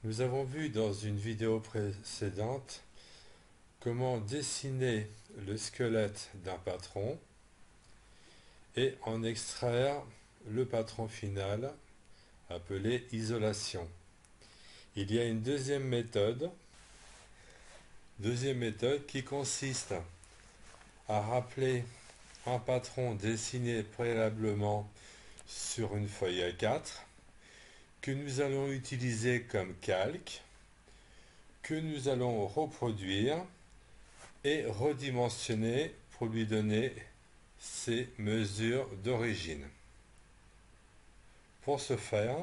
Nous avons vu dans une vidéo précédente comment dessiner le squelette d'un patron et en extraire le patron final appelé isolation. Il y a une deuxième méthode qui consiste à rappeler un patron dessiné préalablement sur une feuille A4 que nous allons utiliser comme calque, que nous allons reproduire et redimensionner pour lui donner ses mesures d'origine. Pour ce faire,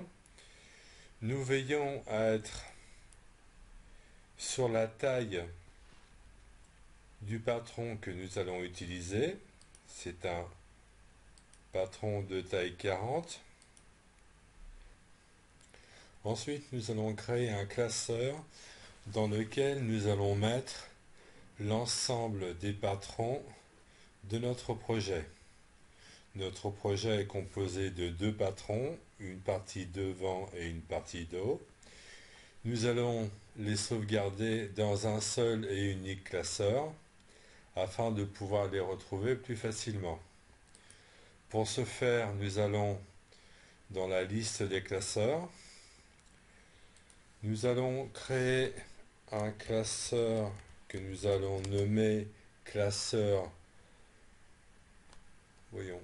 nous veillons à être sur la taille du patron que nous allons utiliser. C'est un patron de taille 40. Ensuite, nous allons créer un classeur dans lequel nous allons mettre l'ensemble des patrons de notre projet. Notre projet est composé de deux patrons, une partie devant et une partie dos. Nous allons les sauvegarder dans un seul et unique classeur afin de pouvoir les retrouver plus facilement. Pour ce faire, nous allons dans la liste des classeurs. Nous allons créer un classeur que nous allons nommer classeur. Voyons,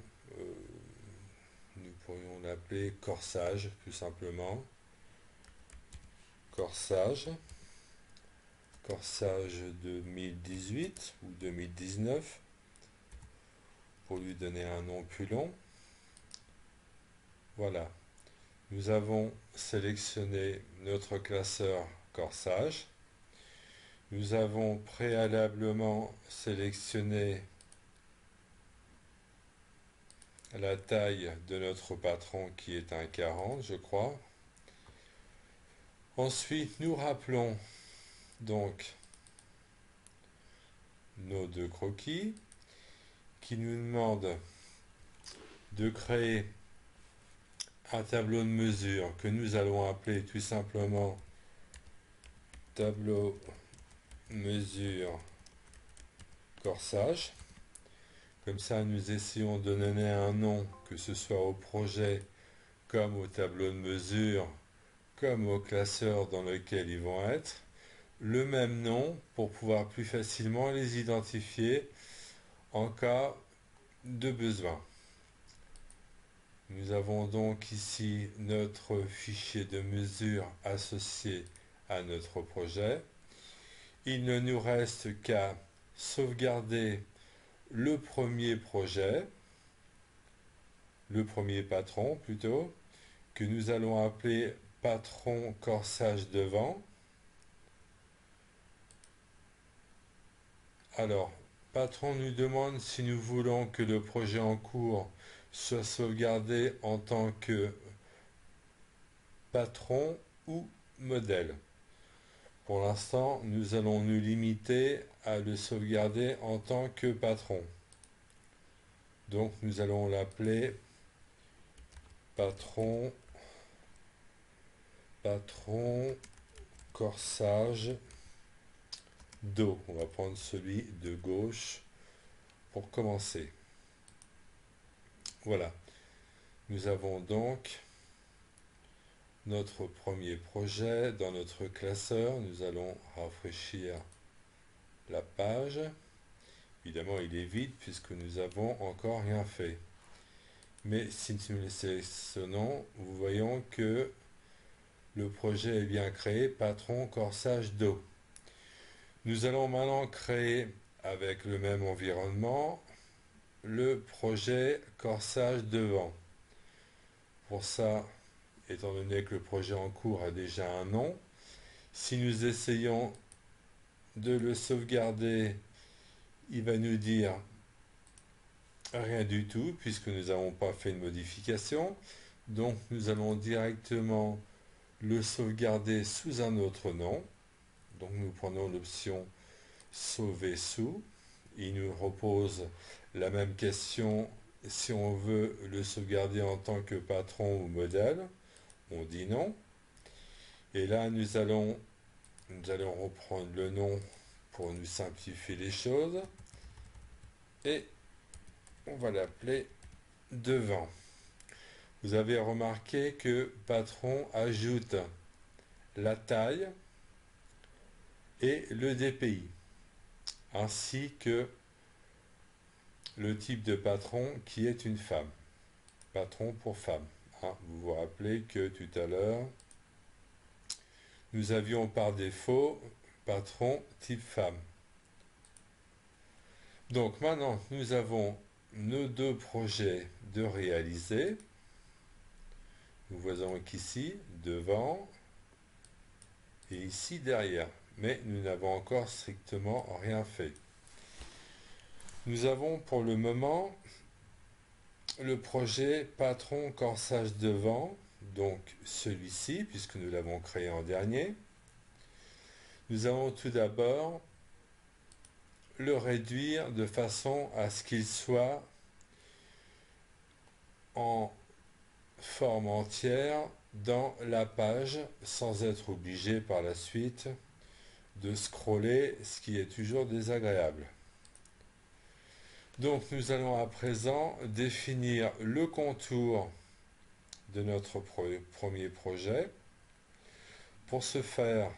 nous pourrions l'appeler corsage, tout simplement. Corsage 2018 ou 2019, pour lui donner un nom plus long. Voilà, nous avons sélectionné notre classeur corsage. Nous avons préalablement sélectionné la taille de notre patron qui est un 40, je crois. Ensuite, nous rappelons donc nos deux croquis qui nous demandent de créer un tableau de mesure que nous allons appeler tout simplement tableau mesure corsage. Comme ça, nous essayons de donner un nom, que ce soit au projet comme au tableau de mesure, comme au classeur dans lequel ils vont être, le même nom pour pouvoir plus facilement les identifier en cas de besoin. Nous avons donc ici notre fichier de mesure associé à notre projet. Il ne nous reste qu'à sauvegarder le premier projet, le premier patron plutôt, que nous allons appeler patron corsage devant. Alors, patron nous demande si nous voulons que le projet en cours soit sauvegardé en tant que patron ou modèle. Pour l'instant, nous allons nous limiter à le sauvegarder en tant que patron. Donc, nous allons l'appeler patron corsage dos. On va prendre celui de gauche pour commencer. Voilà. Nous avons donc notre premier projet. Dans notre classeur, nous allons rafraîchir la page. Évidemment, il est vide puisque nous n'avons encore rien fait. Mais si nous le sélectionnons, nous voyons que le projet est bien créé, patron corsage dos. Nous allons maintenant créer avec le même environnement le projet corsage devant. Pour ça, étant donné que le projet en cours a déjà un nom, si nous essayons de le sauvegarder, il va nous dire rien du tout puisque nous n'avons pas fait de modification. Donc nous allons directement le sauvegarder sous un autre nom. Donc nous prenons l'option sauver sous. Il nous repose la même question si on veut le sauvegarder en tant que patron ou modèle. On dit non. Et là, nous allons reprendre le nom pour nous simplifier les choses. Et on va l'appeler devant. Vous avez remarqué que Patron ajoute la taille et le DPI, ainsi que le type de patron qui est une femme. Patron pour femme. Hein, vous vous rappelez que tout à l'heure, nous avions par défaut patron type femme. Donc maintenant, nous avons nos deux projets de réaliser. Nous voyons qu'ici, devant, et ici derrière. Mais nous n'avons encore strictement rien fait. Nous avons pour le moment le projet patron corsage devant, donc celui-ci, puisque nous l'avons créé en dernier. Nous allons tout d'abord le réduire de façon à ce qu'il soit en forme entière dans la page, sans être obligé par la suite de scroller, ce qui est toujours désagréable. Donc nous allons à présent définir le contour de notre premier projet. Pour ce faire,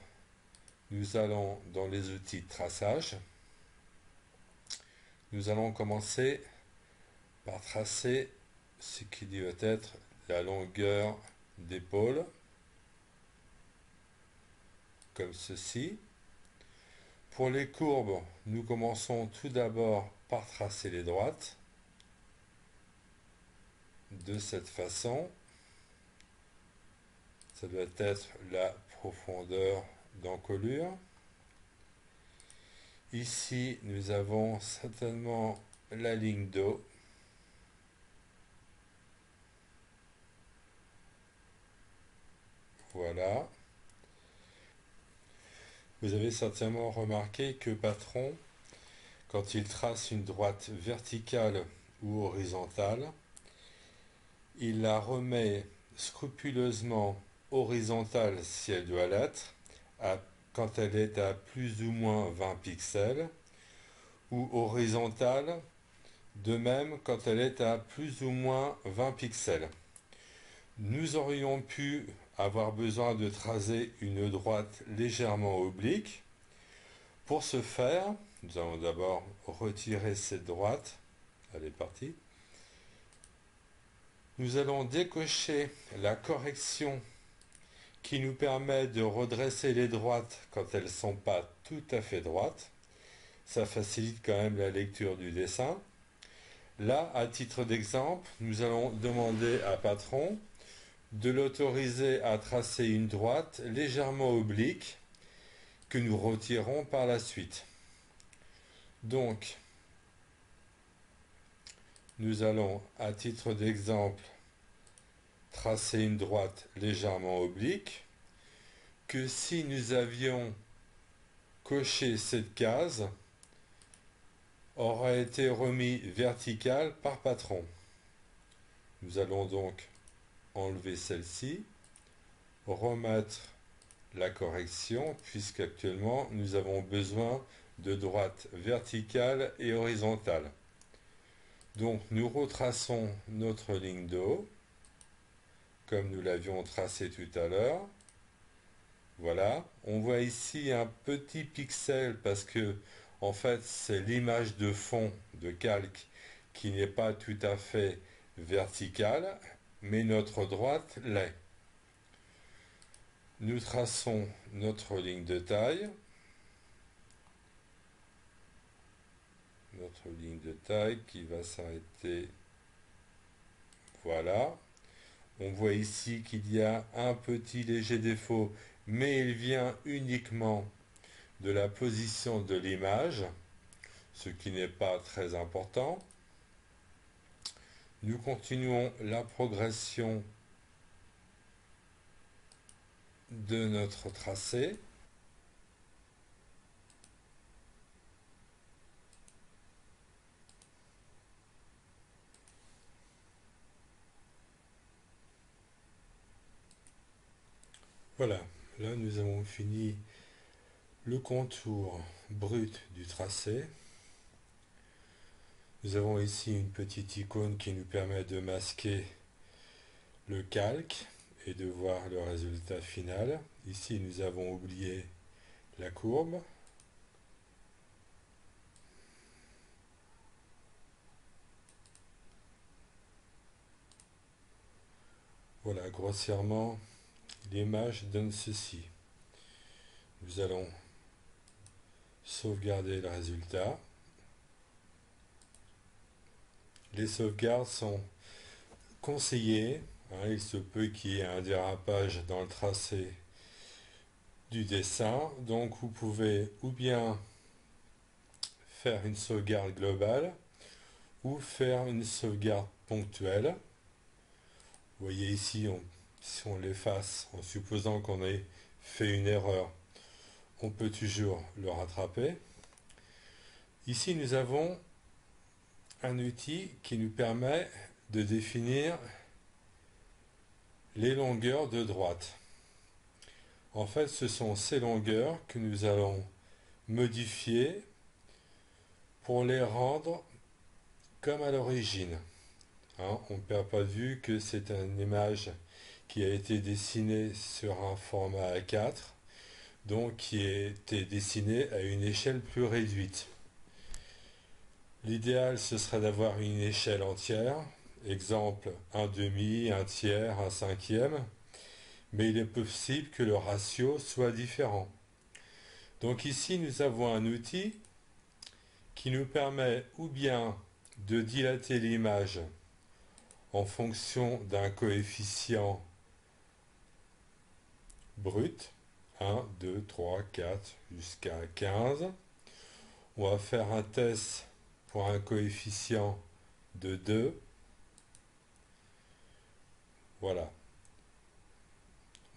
nous allons dans les outils de traçage. Nous allons commencer par tracer ce qui doit être la longueur d'épaule, comme ceci. Pour les courbes, nous commençons tout d'abord par tracer les droites, de cette façon. Ça doit être la profondeur d'encolure. Ici, nous avons certainement la ligne d'eau. Voilà. Vous avez certainement remarqué que Patron, quand il trace une droite verticale ou horizontale, il la remet scrupuleusement horizontale si elle doit l'être, quand elle est à plus ou moins 20 pixels, ou horizontale, de même quand elle est à plus ou moins 20 pixels. Nous aurions pu avoir besoin de tracer une droite légèrement oblique. Pour ce faire, nous allons d'abord retirer cette droite. Elle est partie. Nous allons décocher la correction qui nous permet de redresser les droites quand elles ne sont pas tout à fait droites. Ça facilite quand même la lecture du dessin. Là, à titre d'exemple, nous allons demander à Patron de l'autoriser à tracer une droite légèrement oblique que nous retirerons par la suite. Donc, nous allons, à titre d'exemple, tracer une droite légèrement oblique, que si nous avions coché cette case, aurait été remis vertical par Patron. Nous allons donc enlever celle-ci, remettre la correction, puisqu'actuellement nous avons besoin de droite verticale et horizontale. Donc nous retraçons notre ligne d'eau, comme nous l'avions tracé tout à l'heure. Voilà, on voit ici un petit pixel parce que en fait c'est l'image de fond de calque qui n'est pas tout à fait verticale, mais notre droite l'est. Nous traçons notre ligne de taille. Notre ligne de taille qui va s'arrêter. Voilà. On voit ici qu'il y a un petit léger défaut, mais il vient uniquement de la position de l'image, ce qui n'est pas très important. Nous continuons la progression de notre tracé. Voilà, là nous avons fini le contour brut du tracé. Nous avons ici une petite icône qui nous permet de masquer le calque et de voir le résultat final. Ici nous avons oublié la courbe. Voilà, grossièrement, l'image donne ceci. Nous allons sauvegarder le résultat. Les sauvegardes sont conseillées. Il se peut qu'il y ait un dérapage dans le tracé du dessin. Donc vous pouvez ou bien faire une sauvegarde globale ou faire une sauvegarde ponctuelle. Vous voyez ici, si on l'efface en supposant qu'on ait fait une erreur, on peut toujours le rattraper. Ici, nous avons un outil qui nous permet de définir les longueurs de droite. En fait, ce sont ces longueurs que nous allons modifier pour les rendre comme à l'origine. On ne perd pas de vue que c'est une image qui a été dessinée sur un format A4, donc qui a été dessinée à une échelle plus réduite. L'idéal, ce serait d'avoir une échelle entière, exemple un demi, un tiers, un cinquième, mais il est possible que le ratio soit différent. Donc ici, nous avons un outil qui nous permet ou bien de dilater l'image en fonction d'un coefficient brut, 1, 2, 3, 4, jusqu'à 15. On va faire un test pour un coefficient de 2. Voilà.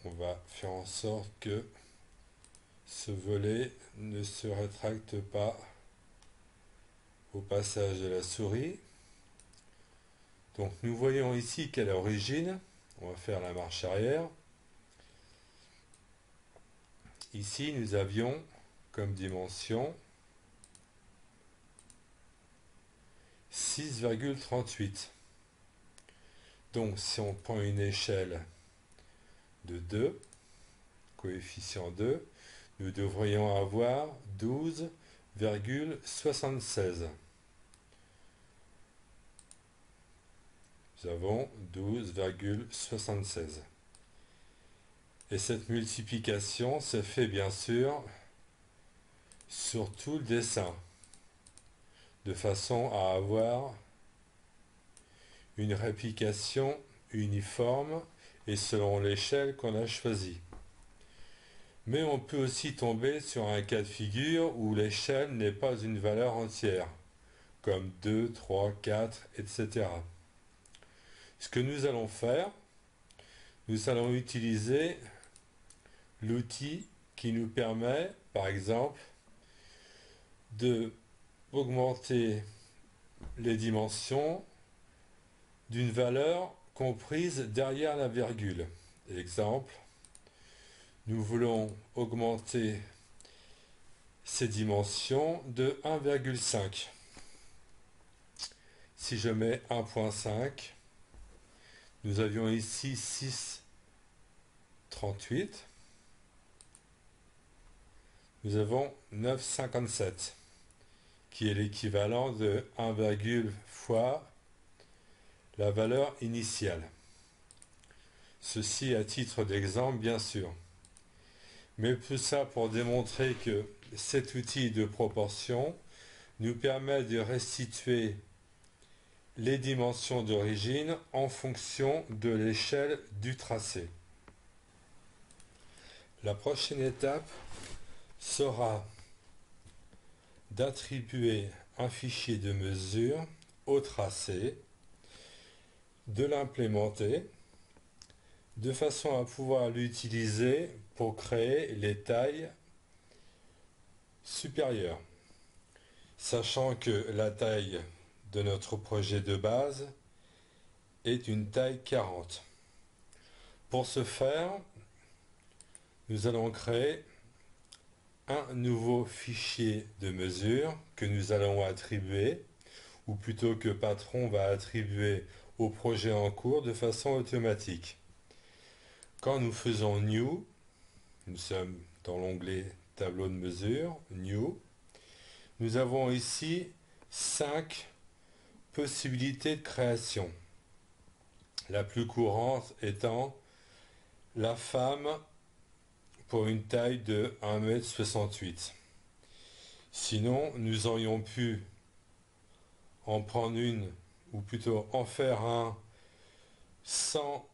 On va faire en sorte que ce volet ne se rétracte pas au passage de la souris. Donc nous voyons ici qu'à l'origine, on va faire la marche arrière. Ici, nous avions comme dimension 6,38. Donc si on prend une échelle de 2, coefficient 2, nous devrions avoir 12,76. Nous avons 12,76. Et cette multiplication se fait bien sûr sur tout le dessin, de façon à avoir une réplication uniforme et selon l'échelle qu'on a choisie. Mais on peut aussi tomber sur un cas de figure où l'échelle n'est pas une valeur entière, comme 2, 3, 4, etc. Ce que nous allons faire, nous allons utiliser l'outil qui nous permet, par exemple, de augmenter les dimensions d'une valeur comprise derrière la virgule. Exemple, nous voulons augmenter ces dimensions de 1,5. Si je mets 1,5, nous avions ici 6,38. Nous avons 9,57, qui est l'équivalent de 1, fois la valeur initiale. Ceci à titre d'exemple, bien sûr. Mais tout ça pour démontrer que cet outil de proportion nous permet de restituer les dimensions d'origine en fonction de l'échelle du tracé. La prochaine étape sera d'attribuer un fichier de mesure au tracé, de l'implémenter, de façon à pouvoir l'utiliser pour créer les tailles supérieures. Sachant que la taille de notre projet de base est une taille 40. Pour ce faire, nous allons créer un nouveau fichier de mesure que nous allons attribuer, ou plutôt que Patron va attribuer au projet en cours de façon automatique. Quand nous faisons New, nous sommes dans l'onglet Tableau de mesure, New, nous avons ici 5 possibilités de création. La plus courante étant la femme pour une taille de 1,68 m. Sinon, nous aurions pu en prendre une, ou plutôt en faire un sans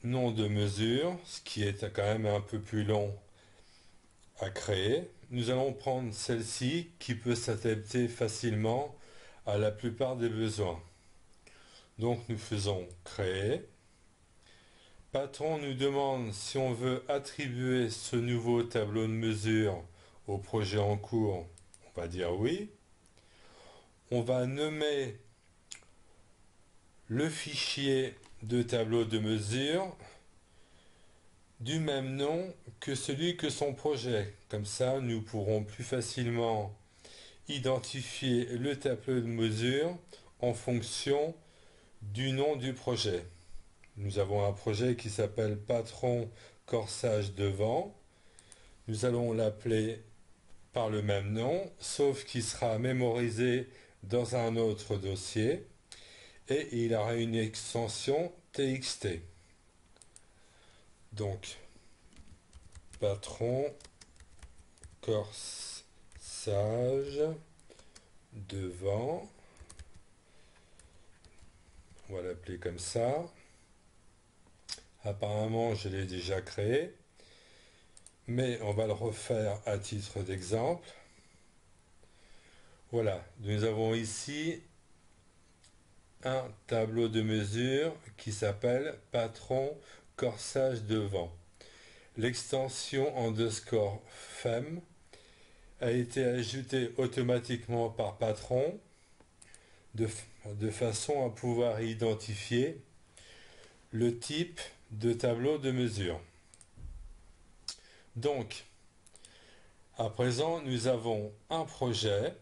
nom de mesure, ce qui est quand même un peu plus long à créer. Nous allons prendre celle-ci qui peut s'adapter facilement à la plupart des besoins. Donc nous faisons créer. Patron nous demande si on veut attribuer ce nouveau tableau de mesure au projet en cours. On va dire oui. On va nommer le fichier de tableau de mesure du même nom que celui que son projet. Comme ça, nous pourrons plus facilement identifier le tableau de mesure en fonction du nom du projet. Nous avons un projet qui s'appelle Patron Corsage Devant. Nous allons l'appeler par le même nom, sauf qu'il sera mémorisé dans un autre dossier et il aura une extension TXT. Donc, Patron Corsage Devant. On va l'appeler comme ça. Apparemment, je l'ai déjà créé, mais on va le refaire à titre d'exemple. Voilà, nous avons ici un tableau de mesure qui s'appelle Patron Corsage Devant. L'extension underscore fem a été ajoutée automatiquement par Patron de façon à pouvoir identifier le type de tableau de mesure. Donc, à présent, nous avons un projet,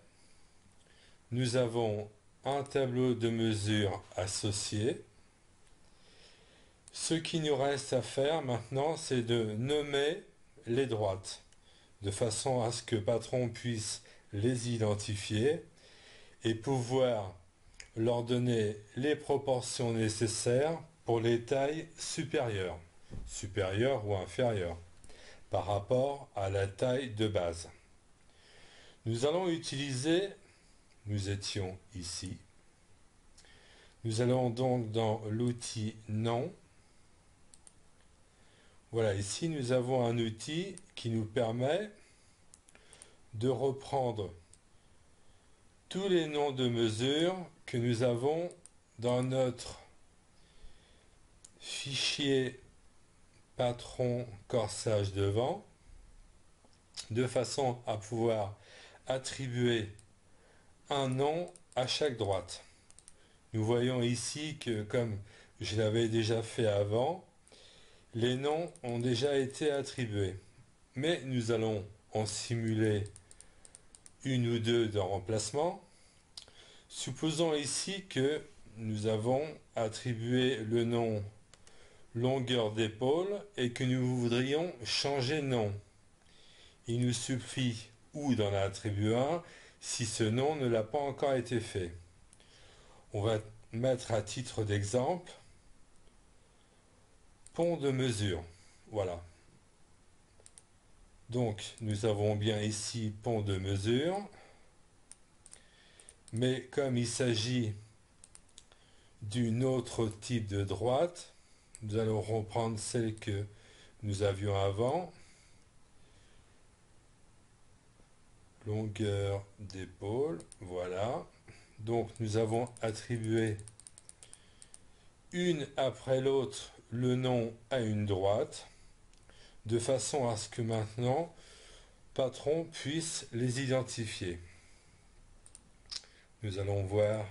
nous avons un tableau de mesure associé. Ce qui nous reste à faire maintenant, c'est de nommer les droites, de façon à ce que Patron puisse les identifier et pouvoir leur donner les proportions nécessaires pour les tailles supérieures ou inférieures, par rapport à la taille de base. Nous allons utiliser, nous étions ici, nous allons donc dans l'outil nom. Voilà, ici nous avons un outil qui nous permet de reprendre tous les noms de mesure que nous avons dans notre fichier Patron Corsage Devant, de façon à pouvoir attribuer un nom à chaque droite. Nous voyons ici que, comme je l'avais déjà fait avant, les noms ont déjà été attribués. Mais nous allons en simuler une ou deux de remplacement. Supposons ici que nous avons attribué le nom longueur d'épaule et que nous voudrions changer nom. Il nous suffit ou d'en attribuer un si ce nom ne l'a pas encore été fait. On va mettre à titre d'exemple pont de mesure. Voilà. Donc nous avons bien ici pont de mesure. Mais comme il s'agit d'un autre type de droite, nous allons reprendre celle que nous avions avant. Longueur d'épaule, voilà. Donc nous avons attribué une après l'autre le nom à une droite, de façon à ce que maintenant Patron puisse les identifier. Nous allons voir,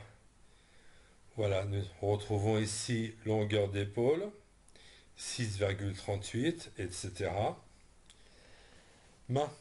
voilà, nous retrouvons ici longueur d'épaule, 6,38, etc. Maintenant,